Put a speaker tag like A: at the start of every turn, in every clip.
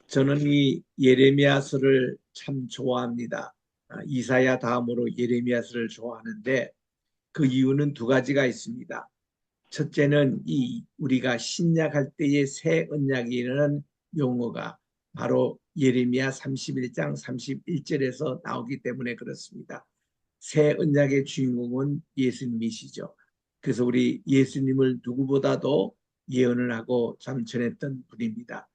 A: 저는 이 예레미야서를 참 좋아합니다. 이사야 다음으로 예레미야서를 좋아하는데 그 이유는 두 가지가 있습니다. 첫째는 이 우리가 신약할 때의 새 언약이라는 용어가 바로 예레미야 31장 31절에서 나오기 때문에 그렇습니다. 새 언약의 주인공은 예수님이시죠. 그래서 우리 예수님을 누구보다도 예언을 하고 참 전했던 분입니다.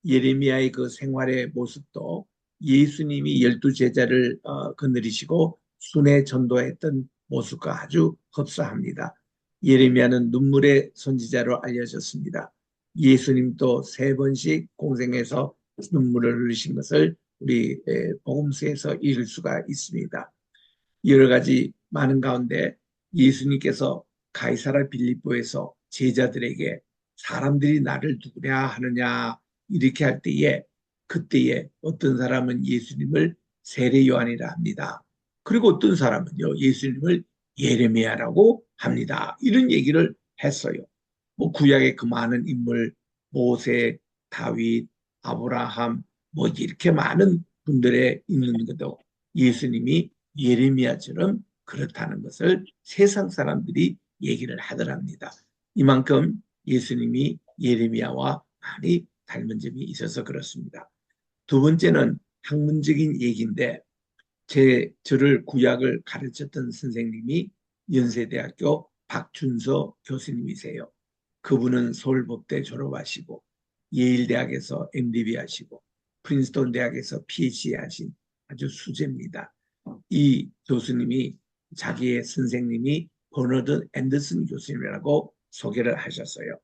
A: 예레미야의 그 생활의 모습도 예수님이 12제자를 거느리시고 순회 전도했던 모습과 아주 흡사합니다. 예레미야는 눈물의 선지자로 알려졌습니다. 예수님도 세 번씩 공생에서 눈물을 흘리신 것을 우리 복음서에서 읽을 수가 있습니다. 여러 가지 많은 가운데 예수님께서 가이사라 빌립보에서 제자들에게 사람들이 나를 누구냐 하느냐 이렇게 할 때에 그때에 어떤 사람은 예수님을 세례 요한이라 합니다. 그리고 어떤 사람은요 예수님을 예레미야라고 합니다. 이런 얘기를 했어요. 뭐 구약의 그 많은 인물 모세, 다윗, 아브라함 뭐 이렇게 많은 분들의 있는 것도 예수님이 예레미야처럼 그렇다는 것을 세상 사람들이 얘기를 하더랍니다. 이만큼 예수님이 예레미야와 많이 닮은 점이 있어서 그렇습니다. 두 번째는 학문적인 얘기인데 저를 구약을 가르쳤던 선생님이 연세대학교 박준서 교수님이세요. 그분은 서울법대 졸업하시고 예일대학에서 MDB 하시고 프린스턴 대학에서 PhD 하신 아주 수재입니다. 이 교수님이 자기의 선생님이 버너드 앤더슨 교수님이라고 소개를 하셨어요.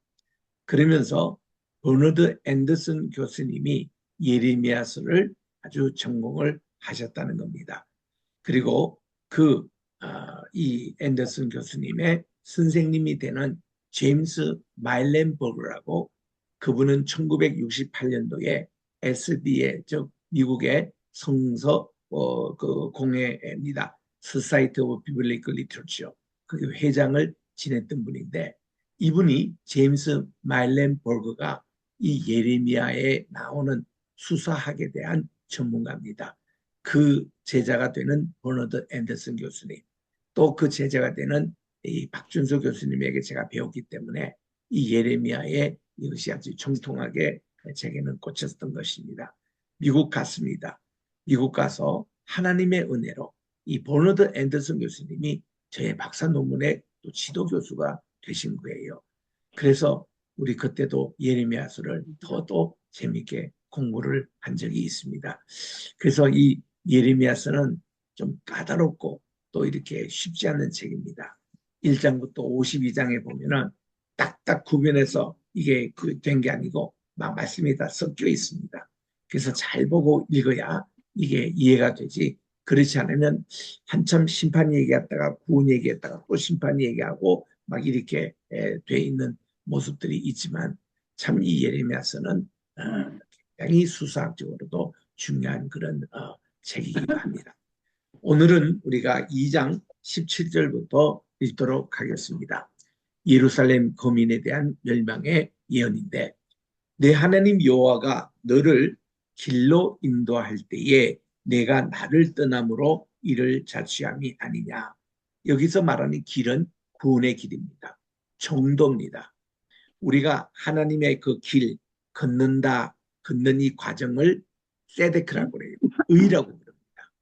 A: 그러면서 버너드 앤더슨 교수님이 예레미야서를 아주 전공을 하셨다는 겁니다. 그리고 이 앤더슨 교수님의 선생님이 되는 제임스 마일렌버그라고 그분은 1968년도에 SBA 즉 미국의 성서 그 공회입니다. Society of Biblical Literature 그 회장을 지냈던 분인데 이분이 제임스 마일렌버그가 이 예레미야에 나오는 수사학에 대한 전문가입니다. 그 제자가 되는 버너드 앤더슨 교수님 또 그 제자가 되는 이 박준서 교수님에게 제가 배웠기 때문에 이 예레미야에 이것이 아주 정통하게 제게는 꽂혔던 것입니다. 미국 갔습니다. 미국 가서 하나님의 은혜로 이 버너드 앤더슨 교수님이 저의 박사 논문의 또 지도 교수가 되신 거예요. 그래서 우리 그때도 예레미야서를 더더 재미있게 공부를 한 적이 있습니다. 그래서 이 예레미야서는 좀 까다롭고 또 이렇게 쉽지 않은 책입니다. 1장부터 52장에 보면은 딱딱 구분해서 이게 된 게 아니고 막 말씀이 다 섞여 있습니다. 그래서 잘 보고 읽어야 이게 이해가 되지. 그렇지 않으면 한참 심판 얘기했다가 구원 얘기했다가 또 심판 얘기하고 막 이렇게 돼 있는 모습들이 있지만 참 이 예레미야서는 굉장히 수사학적으로도 중요한 그런 책이기도 합니다. 오늘은 우리가 2장 17절부터 읽도록 하겠습니다. 예루살렘 거민에 대한 멸망의 예언인데 내 하나님 여호와가 너를 길로 인도할 때에 내가 나를 떠남으로 이를 자취함이 아니냐. 여기서 말하는 길은 구원의 길입니다. 정도입니다. 우리가 하나님의 그 길 걷는다 걷는 이 과정을 세데크라고 그래요. 의라고 부릅니다.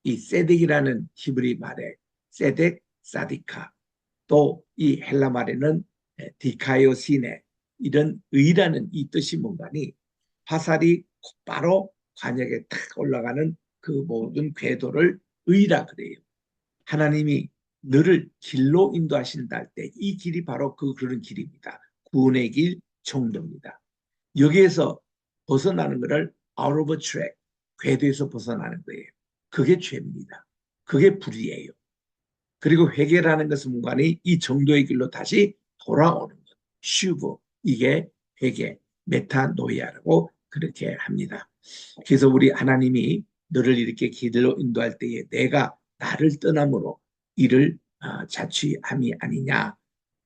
A: 이 세덱이라는 히브리 말에 세덱 사디카 또 이 헬라 말에는 디카이오시네 이런 의라는 이 뜻이 뭔가니 화살이 곧바로 관역에 탁 올라가는 그 모든 궤도를 의라 그래요. 하나님이 너를 길로 인도하신다 할 때 이 길이 바로 그런 길입니다. 구원의 길 정도입니다. 여기에서 벗어나는 것을 out of track, 궤도에서 벗어나는 거예요. 그게 죄입니다. 그게 불의예요. 그리고 회개라는 것은 뭔가니 이 정도의 길로 다시 돌아오는 것. 슈브, 이게 회개, 메타노이아라고 그렇게 합니다. 그래서 우리 하나님이 너를 이렇게 길로 인도할 때에 내가 나를 떠남으로 이를 자취함이 아니냐.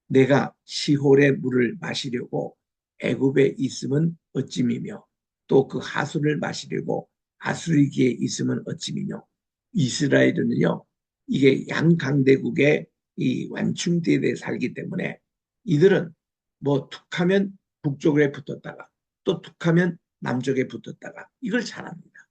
A: 내가 시홀의 물을 마시려고 애굽에 있으면 어찌미며 또 그 하수를 마시려고 아수리기에 있으면 어찌미며. 이스라엘은요, 이게 양강대국의 이 완충지대에 살기 때문에 이들은 뭐 툭하면 북쪽에 붙었다가 또 툭하면 남쪽에 붙었다가 이걸 잘합니다.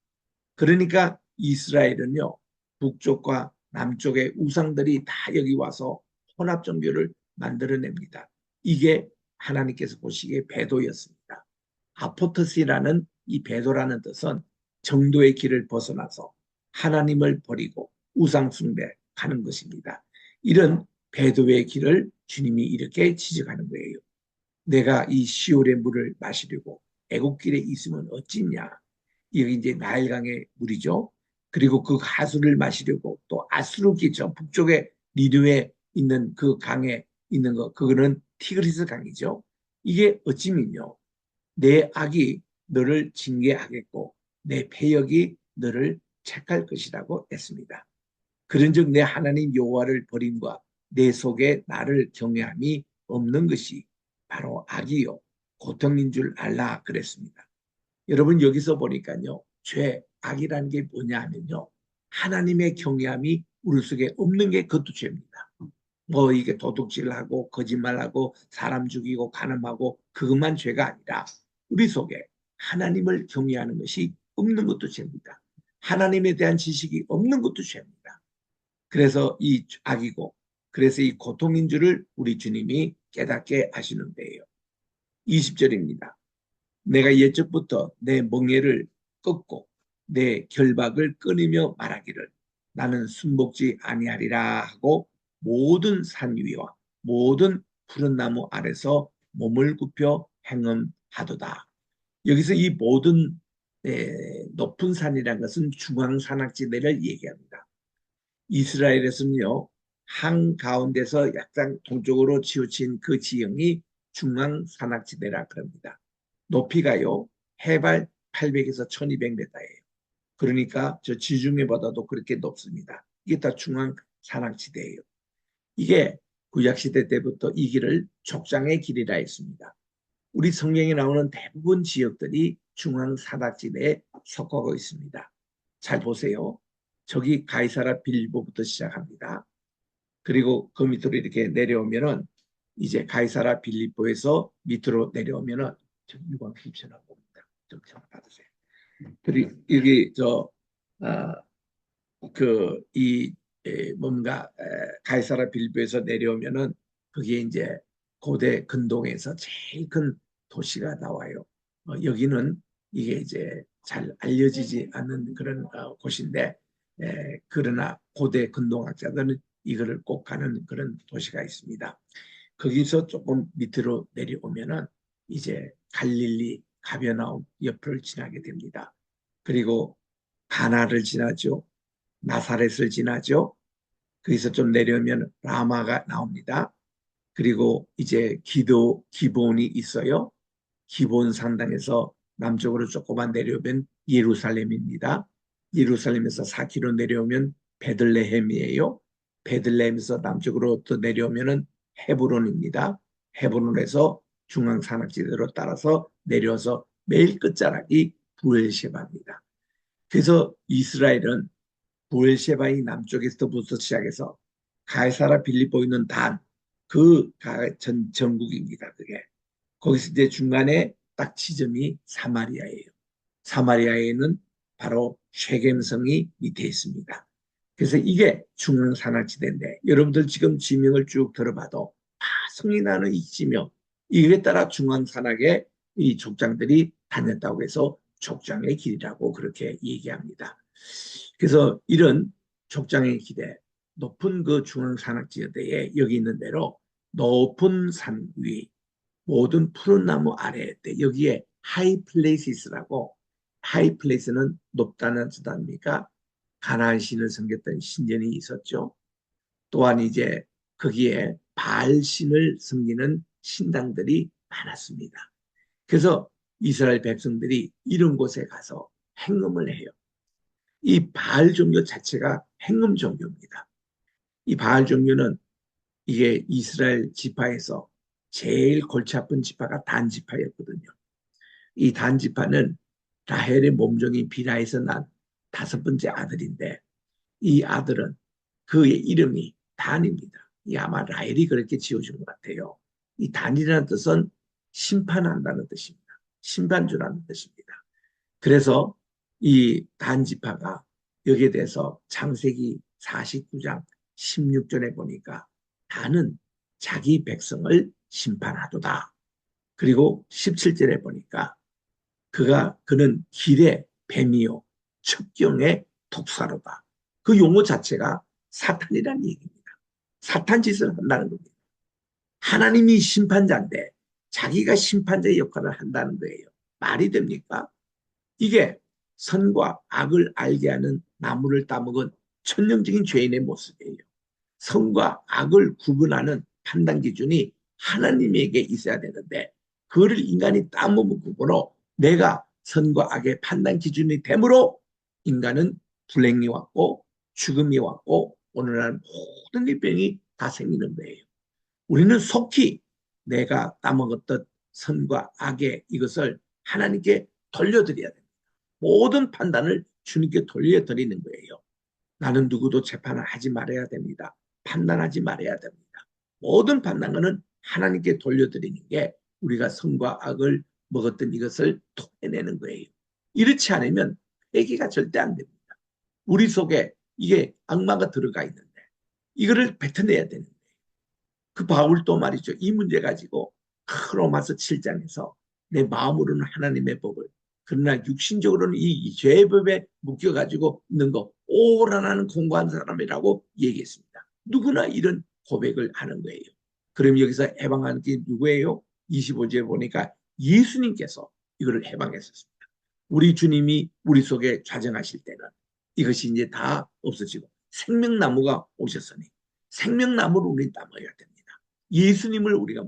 A: 그러니까 이스라엘은요, 북쪽과 남쪽의 우상들이 다 여기 와서 혼합종교를 만들어냅니다. 이게 하나님께서 보시기에 배도였습니다. 아포토시라는 이 배도라는 뜻은 정도의 길을 벗어나서 하나님을 버리고 우상숭배 하는 것입니다. 이런 배도의 길을 주님이 이렇게 지적하는 거예요. 내가 이 시올의 물을 마시려고 애국길에 있으면 어찌냐. 이게 이제 나일강의 물이죠. 그리고 그 하수를 마시려고 또 아수르기죠. 북쪽에 니누에 있는 그 강에 있는 거, 그거는 티그리스 강이죠. 이게 어찌면요, 내 악이 너를 징계하겠고 내 패역이 너를 책할 것이라고 했습니다. 그런즉 내 하나님 여호와를 버림과 내 속에 나를 경외함이 없는 것이 바로 악이요 고통인 줄 알라 그랬습니다. 여러분 여기서 보니까요, 죄, 악이라는 게 뭐냐 하면요, 하나님의 경외함이 우리 속에 없는 게 그것도 죄입니다. 뭐 이게 도둑질하고 거짓말하고 사람 죽이고 간음하고 그것만 죄가 아니라 우리 속에 하나님을 경외하는 것이 없는 것도 죄입니다. 하나님에 대한 지식이 없는 것도 죄입니다. 그래서 이 악이고 그래서 이 고통인 줄을 우리 주님이 깨닫게 하시는 데예요. 20절입니다. 내가 예적부터 내 멍에를 꺾고 내 결박을 끊으며 말하기를 나는 순복지 아니하리라 하고 모든 산 위와 모든 푸른 나무 아래서 몸을 굽혀 행음하도다. 여기서 이 모든 높은 산이라는 것은 중앙산악지대를 얘기합니다. 이스라엘에서는요, 한가운데서 약간 동쪽으로 치우친 그 지형이 중앙산악지대라 그럽니다. 높이가요, 해발 800에서 1200m예요. 그러니까 저 지중해보다도 그렇게 높습니다. 이게 다 중앙산악지대예요. 이게 구약시대 때부터 이 길을 족장의 길이라 했습니다. 우리 성경에 나오는 대부분 지역들이 중앙산악지대에 속하고 있습니다. 잘 보세요. 저기 가이사라 빌보부터 시작합니다. 그리고 그 밑으로 이렇게 내려오면은 이제 가이사라 빌립보에서 밑으로 내려오면은 저 유광 휩쓸어 봅니다. 좀 받으세요. 그리고 여기 저그이 뭔가 가이사라 빌립보에서 내려오면은 그게 이제 고대 근동에서 제일 큰 도시가 나와요. 여기는 이게 이제 잘 알려지지 않는 그런 곳인데 그러나 고대 근동학자들은 이거를 꼭 가는 그런 도시가 있습니다. 거기서 조금 밑으로 내려오면은 이제 갈릴리 가버나움 옆을 지나게 됩니다. 그리고 가나를 지나죠. 나사렛을 지나죠. 거기서 좀 내려오면 라마가 나옵니다. 그리고 이제 기본이 있어요. 기본 산당에서 남쪽으로 조금만 내려오면 예루살렘입니다. 예루살렘에서 4km 내려오면 베들레헴이에요. 베들레헴에서 남쪽으로 또 내려오면은 헤브론입니다. 헤브론에서 중앙산악지대로 따라서 내려서 매일 끝자락이 부엘셰바입니다. 그래서 이스라엘은 부엘셰바의 남쪽에서부터 시작해서 가이사라 빌립보 있는 단 그 전국입니다. 그게 거기서 이제 중간에 딱 지점이 사마리아예요. 사마리아에는 바로 쉐겜성이 밑에 있습니다. 그래서 이게 중앙산악지대인데 여러분들 지금 지명을 쭉 들어봐도 다 성이 나는 이 지명, 이에 따라 중앙산악에 이 족장들이 다녔다고 해서 족장의 길이라고 그렇게 얘기합니다. 그래서 이런 족장의 길에 높은 그 중앙산악지대에 여기 있는 대로 높은 산 위, 모든 푸른 나무 아래 때 여기에 하이 플레이시스라고, 하이 플레이스는 높다는 뜻 아닙니까? 가나안 신을 섬겼던 신전이 있었죠. 또한 이제 거기에 바알 신을 섬기는 신당들이 많았습니다. 그래서 이스라엘 백성들이 이런 곳에 가서 행음을 해요. 이 바알 종교 자체가 행음 종교입니다. 이 바알 종교는 이게 이스라엘 지파에서 제일 골치 아픈 지파가 단 지파였거든요. 이 단 지파는 라헬의 몸종인 비라에서 난 다섯 번째 아들인데 이 아들은 그의 이름이 단입니다. 이 아마 라헬이 그렇게 지어준 것 같아요. 이 단이라는 뜻은 심판한다는 뜻입니다. 심판주라는 뜻입니다. 그래서 이 단지파가 여기에 대해서 창세기 49장 16절에 보니까 단은 자기 백성을 심판하도다. 그리고 17절에 보니까 그는 길의 뱀이요 첩경의 독사로다. 그 용어 자체가 사탄이라는 얘기입니다. 사탄 짓을 한다는 겁니다. 하나님이 심판자인데 자기가 심판자의 역할을 한다는 거예요. 말이 됩니까? 이게 선과 악을 알게 하는 나무를 따먹은 천령적인 죄인의 모습이에요. 선과 악을 구분하는 판단 기준이 하나님에게 있어야 되는데 그를 인간이 따먹음으로 내가 선과 악의 판단 기준이 되므로 인간은 불행이 왔고 죽음이 왔고 오늘날 모든 이 병이 다 생기는 거예요. 우리는 속히 내가 따먹었던 선과 악의 이것을 하나님께 돌려드려야 됩니다. 모든 판단을 주님께 돌려드리는 거예요. 나는 누구도 재판을 하지 말아야 됩니다. 판단하지 말아야 됩니다. 모든 판단은 하나님께 돌려드리는 게 우리가 선과 악을 먹었던 이것을 토해내는 거예요. 이렇지 않으면 회개가 절대 안 됩니다. 우리 속에 이게 악마가 들어가 있는데 이거를 뱉어내야 되는 거예요. 그 바울도 말이죠. 이 문제 가지고 로마서 7장에서 내 마음으로는 하나님의 법을 그러나 육신적으로는 이 죄의 법에 묶여가지고 있는 거 오라나는 공부한 사람이라고 얘기했습니다. 누구나 이런 고백을 하는 거예요. 그럼 여기서 해방하는 게 누구예요? 25절에 보니까 예수님께서 이거를 해방했었습니다. 우리 주님이 우리 속에 좌정하실 때는 이것이 이제 다 없어지고 생명나무가 오셨으니 생명나무를 우리 따먹어야 됩니다. 예수님을 우리가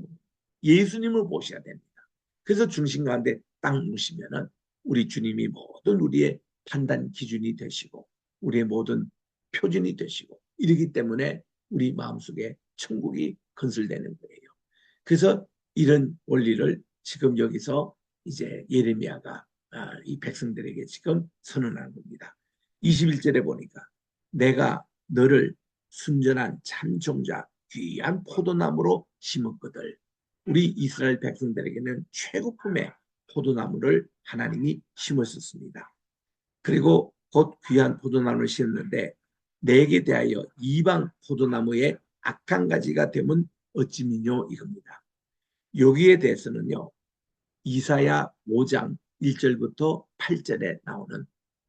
A: 예수님을 모셔야 됩니다. 그래서 중심 가운데 딱 모시면은 우리 주님이 모든 우리의 판단 기준이 되시고 우리의 모든 표준이 되시고 이러기 때문에 우리 마음속에 천국이 건설되는 거예요. 그래서 이런 원리를 지금 여기서 이제 예레미야가 이 백성들에게 지금 선언하는 겁니다. 21절에 보니까 내가 너를 순전한 참종자 귀한 포도나무로 심었거들. 우리 이스라엘 백성들에게는 최고품의 포도나무를 하나님이 심었었습니다. 그리고 곧 귀한 포도나무를 심었는데 내게 대하여 이방 포도나무의 악한 가지가 되면 어찌미뇨 이겁니다. 여기에 대해서는요. 이사야 5장 1절부터 8절에 나오는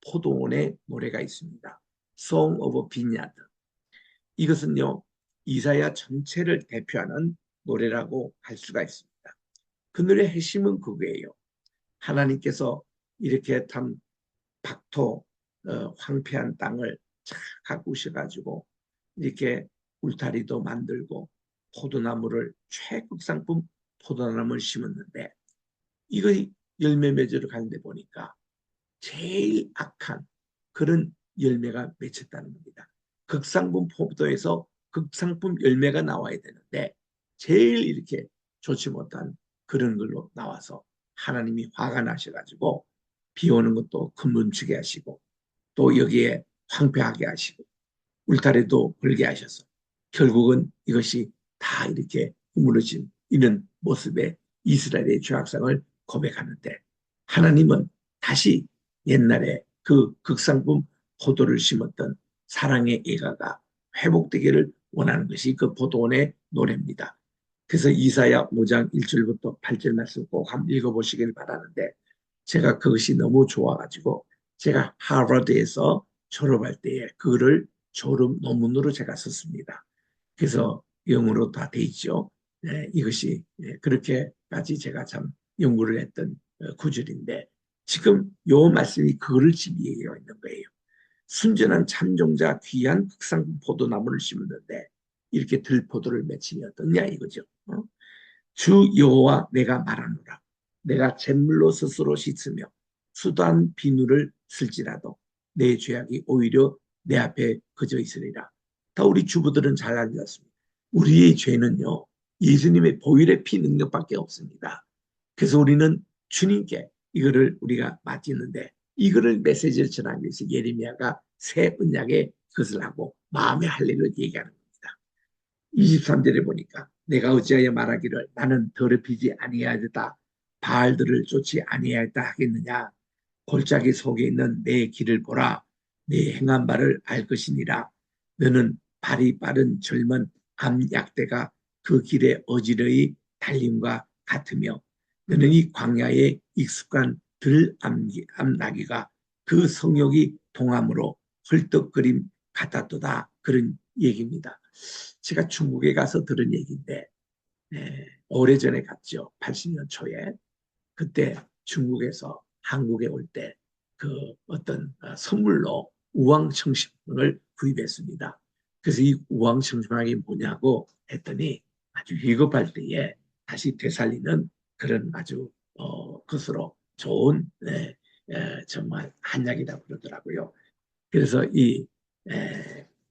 A: 포도원의 노래가 있습니다. Song of Vineyard. 이것은요. 이사야 전체를 대표하는 노래라고 할 수가 있습니다. 그 노래 핵심은 그거예요. 하나님께서 이렇게 참 박토 황폐한 땅을 착 가꾸셔가지고 이렇게 울타리도 만들고 포도나무를 최극상품 포도나무를 심었는데 이거 열매 맺으러 가는데 보니까 제일 악한 그런 열매가 맺혔다는 겁니다. 극상품 포도에서 극상품 열매가 나와야 되는데 제일 이렇게 좋지 못한 그런 걸로 나와서 하나님이 화가 나셔가지고 비 오는 것도 금멈추게 하시고 또 여기에 황폐하게 하시고 울타리도 걸게 하셔서 결국은 이것이 다 이렇게 무너진 이런 모습의 이스라엘의 죄악상을 고백하는데 하나님은 다시 옛날에 그 극상품 포도를 심었던 사랑의 애가가 회복되기를 원하는 것이 그 포도원의 노래입니다. 그래서 이사야 5장 1절부터 8절 말씀 꼭 한번 읽어보시길 바라는데 제가 그것이 너무 좋아가지고 제가 하버드에서 졸업할 때에 그거를 졸업 논문으로 제가 썼습니다. 그래서 영어로 다 돼 있죠. 네, 이것이 그렇게까지 제가 참 연구를 했던 구절인데 지금 요 말씀이 그거를 지니고 있는 거예요. 순전한 참종자 귀한 극상 포도나무를 심었는데 이렇게 들포도를 맺히니 어떠냐 이거죠. 주 여호와 내가 말하노라. 내가 잿물로 스스로 씻으며 수단 비누를 쓸지라도 내 죄악이 오히려 내 앞에 그저 있으리라. 다 우리 주부들은 잘 알고 있습니다. 우리의 죄는요. 예수님의 보혈의 피 능력밖에 없습니다. 그래서 우리는 주님께 이거를 우리가 맡기는데 이거를 메시지를 전하기 위해서 예레미야가 새 언약에 그것을 하고 마음의 할례를 얘기하는 겁니다. 23절에 보니까 내가 어찌하여 말하기를 나는 더럽히지 아니하였다 바알들을 쫓지 아니하였다 하겠느냐 골짜기 속에 있는 내 길을 보라 내 행한 바를 알 것이니라 너는 발이 빠른 젊은 암약대가 그 길에 어지러이 달림과 같으며 너는 이 광야에 익숙한 들암나기가 그 성욕이 동함으로 헐떡거림 같았도다 그런 얘기입니다. 제가 중국에 가서 들은 얘기인데 오래전에 갔죠. 80년 초에. 그때 중국에서 한국에 올 때 그 어떤 선물로 우황청심을 구입했습니다. 그래서 이 우황청심이 뭐냐고 했더니 아주 위급할 때에 다시 되살리는 그런 아주 것으로 좋은 정말 한약이라고 그러더라고요. 그래서 이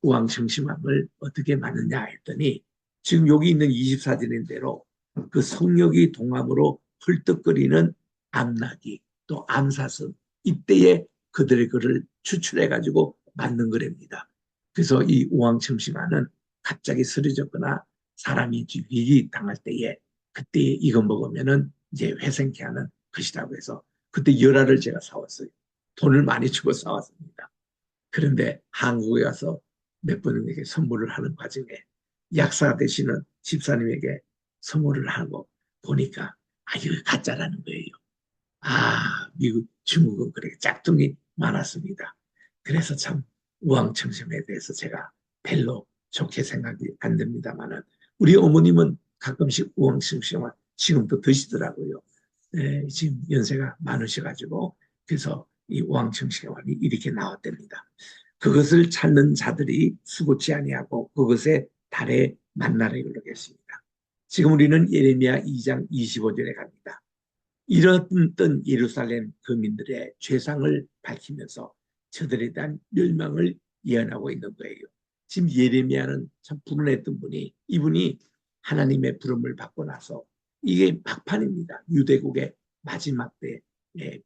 A: 우황청심함을 어떻게 맞느냐 했더니 지금 여기 있는 24진인대로 그 성욕이 동함으로 헐떡거리는 암나기 또 암사슴 이때에 그들의 글을 추출해가지고 만든 거랍니다. 그래서 이 우황청심화는 갑자기 쓰러졌거나 사람이 위기 당할 때에 그때 이거 먹으면은 이제 회생케 하는 것이라고 해서 그때 열알을 제가 사왔어요. 돈을 많이 주고 사왔습니다. 그런데 한국에 가서 몇 분에게 선물을 하는 과정에 약사 되시는 집사님에게 선물을 하고 보니까 이거 가짜라는 거예요. 미국, 중국은 그렇게 짝퉁이 많았습니다. 그래서 참 우황청심에 대해서 제가 별로 좋게 생각이 안 됩니다만은 우리 어머님은 가끔씩 우황청심을 지금도 드시더라고요. 지금 연세가 많으셔가지고 그래서 이 우황청심이 이렇게 나왔답니다. 그것을 찾는 자들이 수고치 아니하고 그것의 달에 만나래 그러겠습니다. 지금 우리는 예레미야 2장 25절에 갑니다. 이렇던 예루살렘 거민들의 죄상을 밝히면서 저들에 대한 멸망을 예언하고 있는 거예요. 지금 예레미야는 참 불운했던 분이 이분이 하나님의 부름을 받고 나서 이게 막판입니다. 유대국의 마지막 때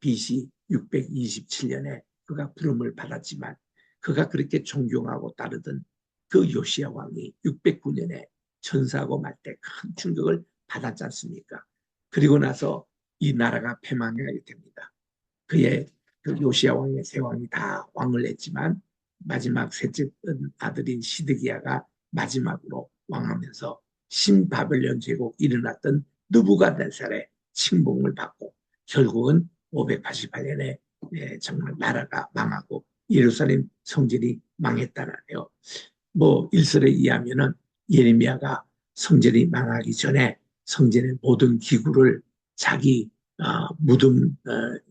A: BC 627년에 그가 부름을 받았지만 그가 그렇게 존경하고 따르던 그 요시야 왕이 609년에 전사하고 말 때 큰 충격을 받았지 않습니까? 그리고 나서 이 나라가 패망하게 됩니다. 그의 그 요시야 왕의 세 왕이 다 왕을 했지만 마지막 셋째 아들인 시드기야가 마지막으로 왕하면서 신바벨론 제국 일어났던 느부갓네살의 침공을 받고 결국은 588년에 정말 나라가 망하고 예루살렘 성전이 망했다라네요. 뭐 일설에 의하면은 예레미야가 성전이 망하기 전에 성전의 모든 기구를 자기 무덤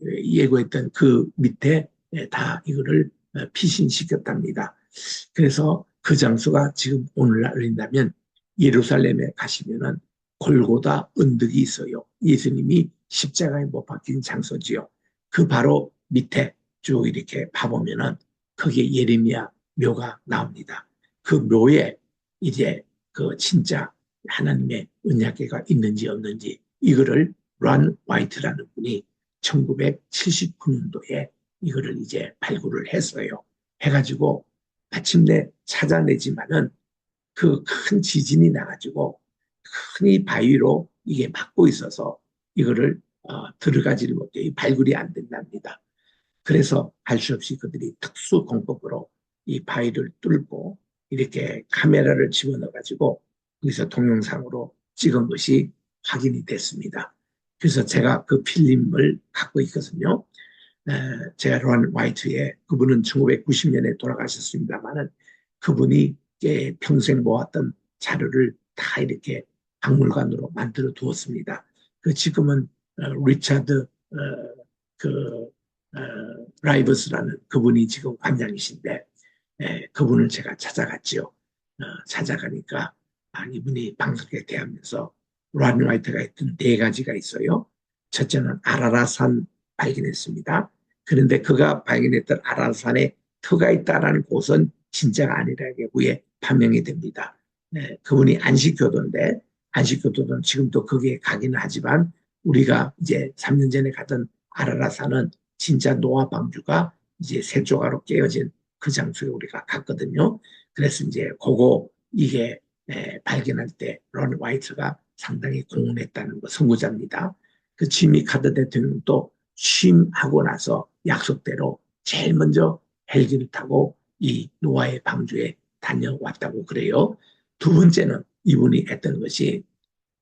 A: 예고했던 그 밑에 다 이거를 피신시켰답니다. 그래서 그 장소가 지금 오늘날 어린다면 예루살렘에 가시면은 골고다 언덕이 있어요. 예수님이 십자가에 못 박힌 장소지요. 그 바로 밑에 쭉 이렇게 봐보면은 거기에 예레미야 묘가 나옵니다. 그 묘에 이제 그 진짜 하나님의 언약궤가 있는지 없는지 이거를 런 화이트라는 분이 1979년도에 이거를 이제 발굴을 했어요. 해가지고 마침내 찾아내지만은 그 큰 지진이 나가지고 큰 이 바위로 이게 막고 있어서 이거를 들어가지를 못해 발굴이 안 된답니다. 그래서 할 수 없이 그들이 특수 공법으로 이 바위를 뚫고 이렇게 카메라를 집어넣어가지고 여기서 동영상으로 찍은 것이 확인이 됐습니다. 그래서 제가 그 필름을 갖고 있거든요. 제가 론 화이트의 그분은 1990년에 돌아가셨습니다만은 그분이 평생 모았던 자료를 다 이렇게 박물관으로 만들어 두었습니다. 그 지금은 리차드 그 라이버스라는 그분이 지금 관장이신데 그분을 제가 찾아갔죠. 찾아가니까 이분이 방송에 대하면서 론 화이트가 했던 네 가지가 있어요. 첫째는 아라라산 발견했습니다. 그런데 그가 발견했던 아라라산에 터가 있다는 곳은 진짜가 아니라게 후에 판명이 됩니다. 그분이 안식교도인데 안식교도는 지금도 거기에 가기는 하지만 우리가 이제 3년 전에 가던 아라라산은 진짜 노아 방주가 이제 세 조각으로 깨어진 그 장소에 우리가 갔거든요. 그래서 이제 그거 이게 발견할 때 런 화이트가 상당히 공헌했다는 거 선구자입니다. 그 지미 카터 대통령도 취임하고 나서 약속대로 제일 먼저 헬기를 타고 이 노아의 방주에 다녀왔다고 그래요. 두 번째는 이분이 했던 것이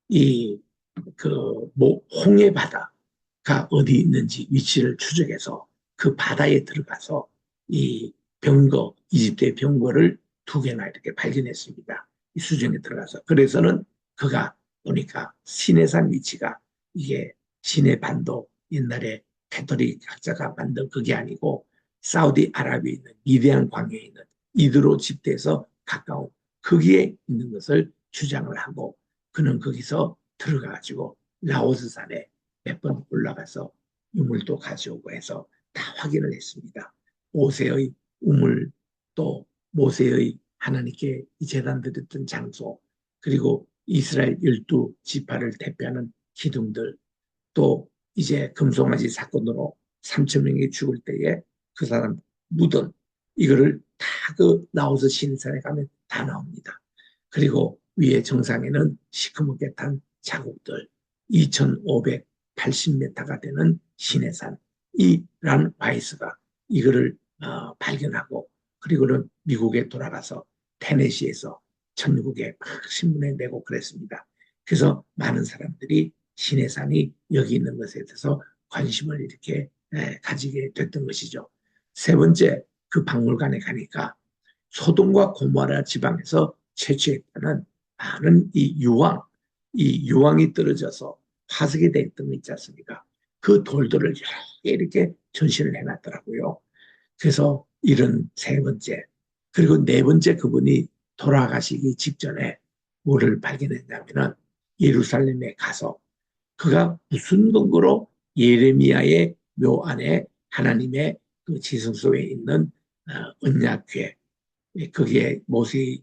A: 이 홍해 바다가 어디 있는지 위치를 추적해서 그 바다에 들어가서 이 병거, 이집트의 병거를 두 개나 이렇게 발견했습니다. 이 수정에 들어가서. 그래서는 그가 보니까 시내산 위치가 이게 시내 반도 옛날에 캐토릭 학자가 만든 그게 아니고 사우디아라비아에 있는 미대한 광야에 있는 이드로 집대에서 가까운 거기에 있는 것을 주장을 하고 그는 거기서 들어가가지고 라오스산에 몇 번 올라가서 우물도 가져오고 해서 다 확인을 했습니다. 모세의 우물 또 모세의 하나님께 제단 드렸던 장소 그리고 이스라엘 12지파를 대표하는 기둥들 또 이제 금송아지 사건으로 3천 명이 죽을 때에 그 사람 묻은 이거를 다 그 라오스 신산에 가면 다 나옵니다. 그리고 위에 정상에는 시커멓게 탄 자국들 2580m가 되는 신해산 이란 바이스가 이거를 발견하고 그리고는 미국에 돌아가서 테네시에서 전국에 막 신문에 내고 그랬습니다. 그래서 많은 사람들이 신해산이 여기 있는 것에 대해서 관심을 이렇게 가지게 됐던 것이죠. 세 번째 그 박물관에 가니까 소돔과 고모라 지방에서 채취했다는 많은 이 유황이 떨어져서 화석이 돼 있던 거 있지 않습니까? 그 돌들을 여러 개 이렇게 전시를 해놨더라고요. 그래서 이런 세 번째, 그리고 네 번째 그분이 돌아가시기 직전에 뭐를 발견했냐면은 예루살렘에 가서 그가 무슨 근거로 예레미야의 묘 안에 하나님의 그 지성소에 있는 언약궤 거기에 모세의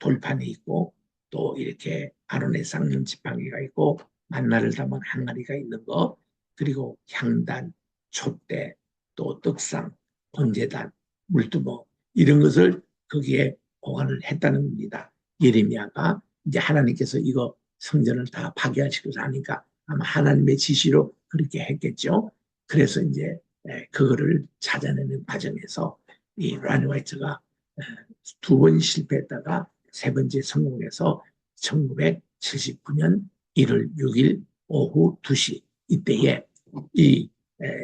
A: 돌판이 있고 또 이렇게 아론의 쌍문 지팡이가 있고 만나를 담은 항아리가 있는 거 그리고 향단, 촛대, 또 떡상, 번제단, 물두멍 이런 것을 거기에 보관을 했다는 겁니다. 예레미야가 이제 하나님께서 이거 성전을 다 파괴하시고자 하니까 아마 하나님의 지시로 그렇게 했겠죠. 그래서 이제 그거를 찾아내는 과정에서 이 라니 화이트가 두 번 실패했다가 세 번째 성공해서 1979년 1월 6일 오후 2시 이때에 이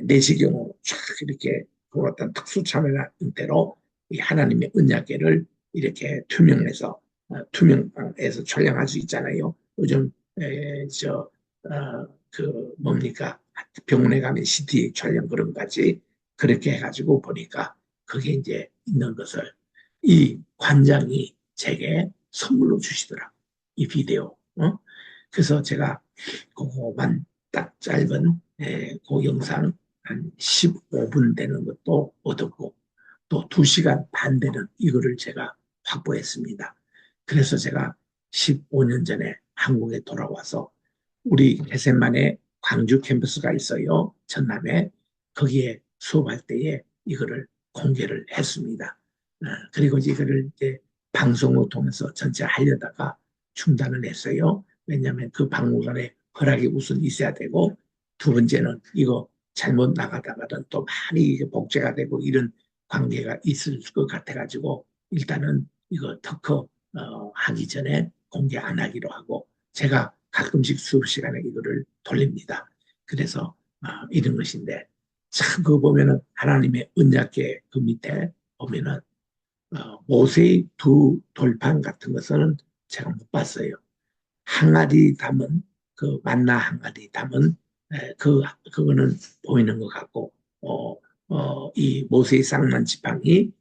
A: 내시경으로 쫙 이렇게 어떤 특수 참여나 형태로 이 하나님의 언약궤를 이렇게 투명해서 촬영할 수 있잖아요. 요즘 그 뭡니까 병원에 가면 CT 촬영 그런 거지 그렇게 해가지고 보니까 그게 이제 있는 것을 이 관장이 제게 선물로 주시더라. 이 비디오. 그래서 제가 그거만 딱 짧은 그 영상 한 15분 되는 것도 얻었고 또 2시간 반 되는 이거를 제가 확보했습니다. 그래서 제가 15년 전에 한국에 돌아와서 우리 해센만에 광주 캠퍼스가 있어요. 전남에. 거기에 수업할 때에 이거를 공개를 했습니다. 그리고 이거를 이제 방송을 통해서 전체 하려다가 중단을 했어요. 왜냐하면 그 박물관에 허락이 우선 있어야 되고 두 번째는 이거 잘못 나가다가는 또 많이 복제가 되고 이런 관계가 있을 것 같아가지고 일단은 이거 특허 하기 전에 공개 안 하기로 하고 제가 가끔씩 수업 시간에 이거를 돌립니다. 그래서 이런 것인데 참 그거 보면은 하나님의 언약궤 그 밑에 보면은 모세의 두 돌판 같은 것은 제가 못 봤어요. 항아리 담은 그 만나 항아리 담은 그거는 보이는 것 같고 이 모세의 쌍난 지팡이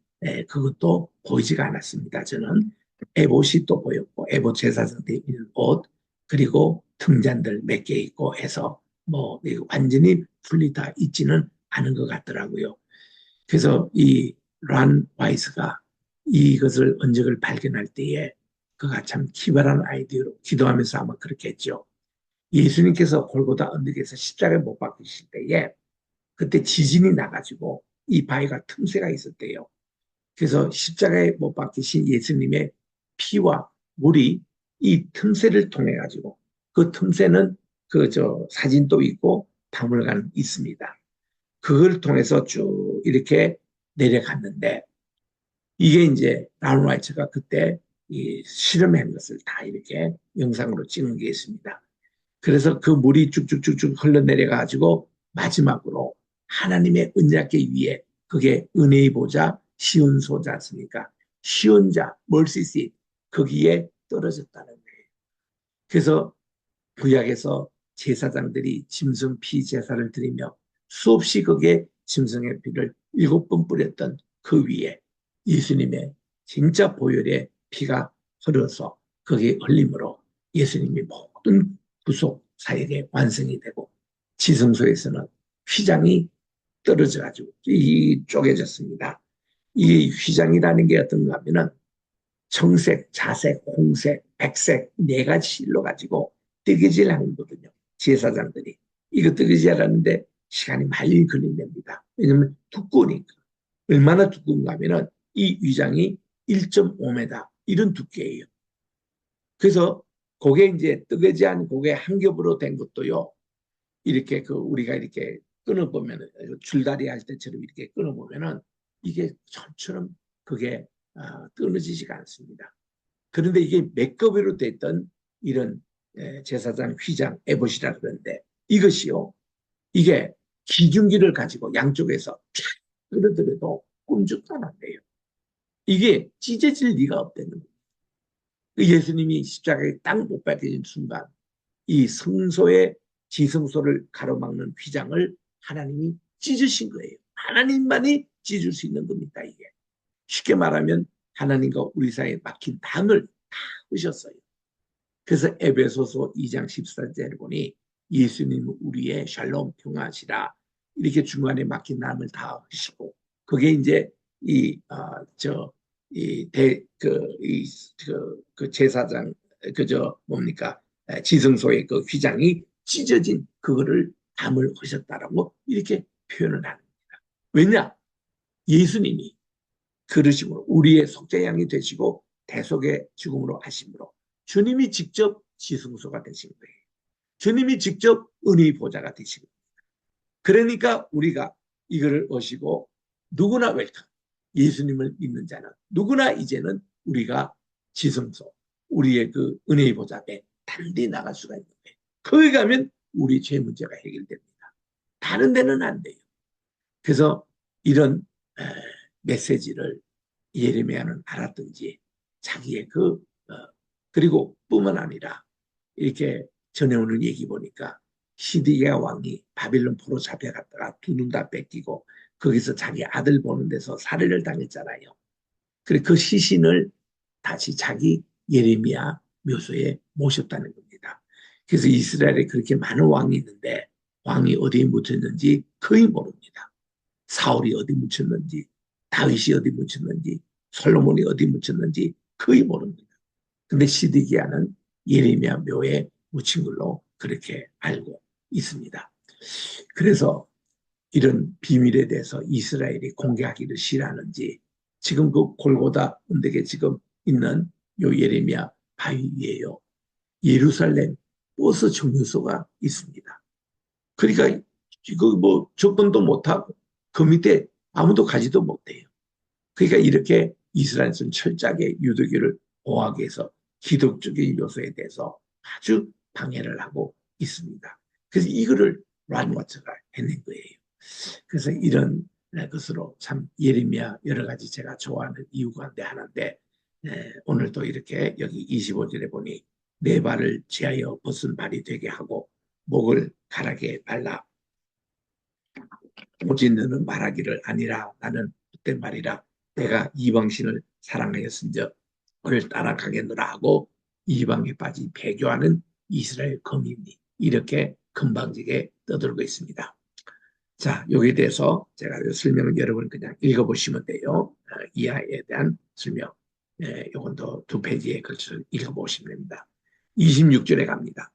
A: 그것도 보이지가 않았습니다. 저는 에봇이 또 보였고 에봇 제사장 때 있는 옷 그리고 등잔들 몇 개 있고 해서 뭐 완전히 풀리다 있지는 않은 것 같더라고요. 그래서 이 란 와이스가 이것을 언적을 발견할 때에 그가 참 기발한 아이디어로 기도하면서 아마 그렇게 했죠. 예수님께서 골고다 언덕에서 십자가에 못 박히실 때에 그때 지진이 나가지고 이 바위가 틈새가 있었대요. 그래서 십자가에 못 박히신 예수님의 피와 물이 이 틈새를 통해 가지고 그 틈새는 그 저 사진도 있고 박물관 있습니다. 그걸 통해서 쭉 이렇게 내려갔는데 이게 이제 라운 화이트가 그때 이 실험한 것을 다 이렇게 영상으로 찍은 게 있습니다. 그래서 그 물이 쭉쭉쭉쭉 흘러내려가 가지고 마지막으로 하나님의 언약궤 위에 그게 은혜의 보좌 시온 소지 않습니까? 시온 자 멀시시 거기에 떨어졌다는 거예요. 그래서 구약에서 제사장들이 짐승 피 제사를 드리며 수없이 거기에 짐승의 피를 7번 뿌렸던 그 위에 예수님의 진짜 보혈의 피가 흘러서 거기에 흘림으로 예수님이 모든 구속 사역의 완성이 되고 지성소에서는 휘장이 떨어져 가지고 이 쪼개졌습니다. 이 휘장이라는 게 어떤가 하면은 청색, 자색, 홍색, 백색 네 가지 실로 가지고 뜨개질 하는 거거든요. 제사장들이. 이거 뜨개질 하는데 시간이 많이 걸린답니다. 왜냐면 두꺼우니까. 얼마나 두꺼운가 하면은 이 위장이 1.5m 이런 두께예요. 그래서 그게 이제 뜨개질한 그게 한 겹으로 된 것도요. 이렇게 그 우리가 이렇게 끊어보면은 줄다리 할 때처럼 이렇게 끊어보면은 이게 처럼 그게 끊어지지가 않습니다. 그런데 이게 맥거비로 됐던 이런 제사장 휘장 에봇이라 그러는데 이것이요. 이게 기중기를 가지고 양쪽에서 끌어들여도 꼼죽도 안 돼요. 이게 찢어질 리가 없다는 거예요. 예수님이 십자가에 딱 못 박혀진 순간 이 성소의 지성소를 가로막는 휘장을 하나님이 찢으신 거예요. 하나님만이 찢을 수 있는 겁니다. 이게. 쉽게 말하면 하나님과 우리 사이에 막힌 담을 다 으셨어요. 그래서 에베소서 2장 14절에 보니 예수님은 우리의 샬롬 평화시라 이렇게 중간에 막힌 남을 다 하시고 그게 이제 그 제사장 그저 뭡니까 지성소의 그 휘장이 찢어진 그거를 담을 하셨다라고 이렇게 표현을 합니다. 왜냐? 예수님이 그러심으로 우리의 속죄양이 되시고 대속의 죽음으로 하심으로 주님이 직접 지성소가 되신 거예요. 주님이 직접 은혜의 보좌가 되신 거예요. 그러니까 우리가 이거를 오시고 누구나 웰컴. 예수님을 믿는 자는 누구나 이제는 우리가 지성소, 우리의 그 은혜의 보좌 앞에 단디 나갈 수가 있는 거예요. 거기 가면 우리 죄 문제가 해결됩니다. 다른 데는 안 돼요. 그래서 이런 메시지를 예레미야는 알았든지 자기의 그리고 뿐만 아니라 이렇게 전해오는 얘기 보니까 시드기야 왕이 바빌론 포로 잡혀갔다가 두 눈 다 뺏기고 거기서 자기 아들 보는 데서 살해를 당했잖아요. 그래 그 시신을 다시 자기 예레미야 묘소에 모셨다는 겁니다. 그래서 이스라엘에 그렇게 많은 왕이 있는데 왕이 어디에 묻혔는지 거의 모릅니다. 사울이 어디 묻혔는지 다윗이 어디 묻혔는지 솔로몬이 어디 묻혔는지 거의 모릅니다. 근데 시드기야는 예레미야 묘에 묻힌 걸로 그렇게 알고 있습니다. 그래서 이런 비밀에 대해서 이스라엘이 공개하기를 싫어하는지 지금 그 골고다 언덕에 지금 있는 요 예레미야 바위예요. 예루살렘 버스 정류소가 있습니다. 그러니까 이거 뭐 접근도 못하고 그 밑에 아무도 가지도 못해요. 그러니까 이렇게 이스라엘은 철저하게 유대교를 보호하기 위해서 기독적인 요소에 대해서 아주 방해를 하고 있습니다. 그래서 이거를 란와처가 해낸 거예요. 그래서 이런 것으로 참 예레미야 여러 가지 제가 좋아하는 이유가 하나인데 오늘도 이렇게 여기 25절에 보니 내 발을 제하여 벗은 발이 되게 하고 목을 가락에 발라 오직 너는 말하기를 아니라 나는 그때 말이라 내가 이방신을 사랑하였은즉 그를 따라가겠노라 하고 이방에 빠진 배교하는 이스라엘 거민이 이렇게 금방지게 떠들고 있습니다. 자, 여기에 대해서 제가 설명을 여러분 그냥 읽어보시면 돼요. 이하에 대한 설명. 요건 더 두 페이지에 걸쳐서 읽어보시면 됩니다. 26절에 갑니다.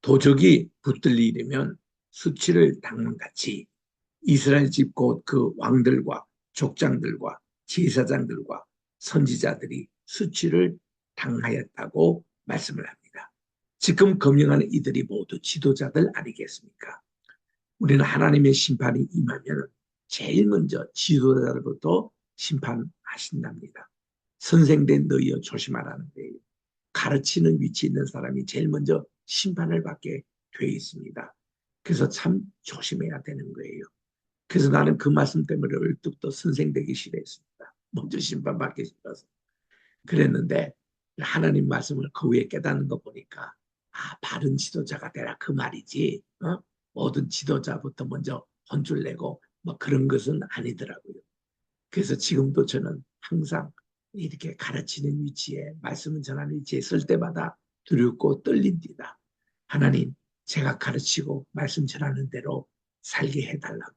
A: 도적이 붙들리려면 수치를 당한 같이 이스라엘 집 곧 그 왕들과 족장들과 제사장들과 선지자들이 수치를 당하였다고 말씀을 합니다. 지금 검증하는 이들이 모두 지도자들 아니겠습니까? 우리는 하나님의 심판이 임하면 제일 먼저 지도자들부터 심판하신답니다. 선생된 너희여 조심하라는 거예요. 가르치는 위치에 있는 사람이 제일 먼저 심판을 받게 돼 있습니다. 그래서 참 조심해야 되는 거예요. 그래서 나는 그 말씀 때문에 얼뚝 또 선생되기 싫어했습니다. 먼저 심판받기 싫어서. 그랬는데 하나님 말씀을 그 위에 깨닫는 거 보니까 바른 지도자가 되라 그 말이지. 모든 지도자부터 먼저 혼쭐 내고 뭐 그런 것은 아니더라고요. 그래서 지금도 저는 항상 이렇게 가르치는 위치에 말씀을 전하는 위치에 설 때마다 두렵고 떨립니다. 하나님 제가 가르치고 말씀 전하는 대로 살게 해달라고.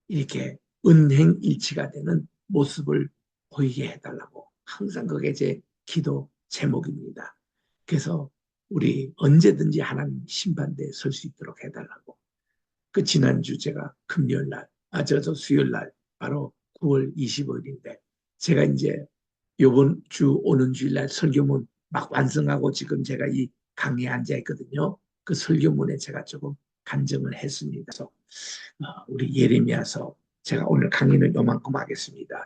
A: 이렇게 은행일치가 되는 모습을 보이게 해달라고 항상 그게 제 기도 제목입니다. 그래서 우리 언제든지 하나님 심판대에 설 수 있도록 해달라고. 그 지난주 제가 금요일 날, 수요일 날 바로 9월 25일인데 제가 이제 요번 주 오는 주일 날 설교문 막 완성하고 지금 제가 이 강의에 앉아 있거든요. 그 설교문에 제가 조금 간증을 했습니다. 그래서 우리 예레미야서 제가 오늘 강의는 요만큼 하겠습니다.